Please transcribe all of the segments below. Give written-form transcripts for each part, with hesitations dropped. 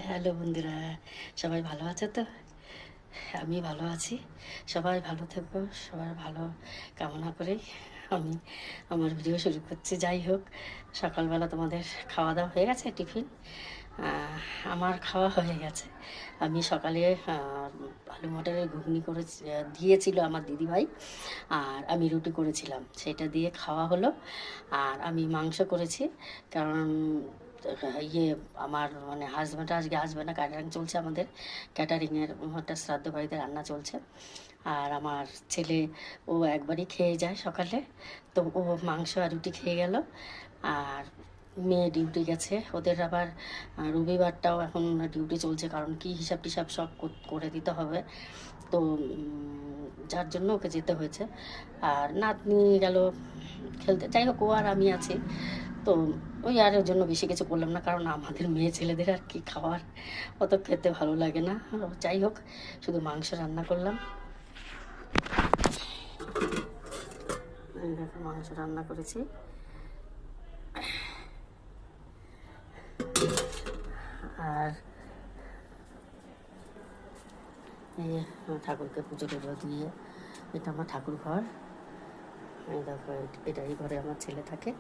Hello বন্ধুরা, সবাই ভালো আছে তো? আমি ভালো আছি। সবাই ভালো থেকো, সবার ভালো কামনা করে আমি আমার ভিডিও শুরু করছি। যাই হোক, সকালবেলা তোমাদের খাওয়া দাওয়া হয়ে গেছে? টিফিন আমার খাওয়া হয়ে গেছে। আমি সকালে আলু মটরের ঘুগনি করে দিয়েছিল আমার দিদিভাই, আর আমি রুটি করেছিলাম, সেটা দিয়ে খাওয়া হলো। আর আমি মাংস করেছি, কারণ ইয়ে আমার মানে হাজব্যান্ড আজকে আসবে না, ক্যাটারিং চলছে আমাদের, ক্যাটারিংয়ের একটা শ্রাদ্ধ বাড়িতে রান্না চলছে। আর আমার ছেলে ও একবারই খেয়ে যায় সকালে, তো ও মাংস আর রুটি খেয়ে গেল। আর মেয়ে ডিউটি গেছে, ওদের আবার রবিবারটাও এখন ডিউটি চলছে, কারণ কি হিসাব টিসাব সব করে দিতে হবে। তো যার জন্য ওকে যেতে হয়েছে। আর নাতনি গেল খেলতে। যাই হোক, ও আর আমি আছি, তো ওই আর ওর জন্য বেশি কিছু করলাম না, কারণ আমাদের মেয়ে ছেলেদের আর কি খাওয়ার অত খেতে ভালো লাগে না। যাই হোক, শুধু মাংস রান্না করলাম। দেখো, মাংস রান্না করেছি। আর এই ঠাকুরকে পুজো টুজো দিয়ে, এটা আমার ঠাকুর ঘর। এই দেখো, এটাই ঘরে আমার ছেলে থাকে।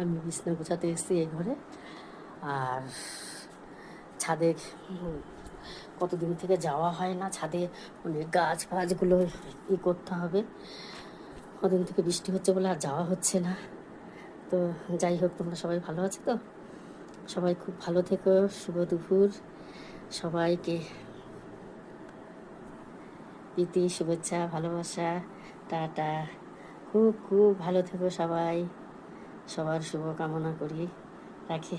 আমি বিছনা গোছাতে এসেছি এই ঘরে। আর ছাদে কতদিন থেকে যাওয়া হয় না, ছাদে অনেক গাছ ফাছগুলো করতে হবে। কদিন থেকে বৃষ্টি হচ্ছে বলে আর যাওয়া হচ্ছে না। তো যাই হোক, তোমরা সবাই ভালো আছো তো? সবাই খুব ভালো থেকো। শুভ দুপুর সবাইকে, প্রীতি, শুভেচ্ছা, ভালোবাসা, টাটা। খুব খুব ভালো থেকো সবাই, সবার শুভ কামনা করি, রাখি।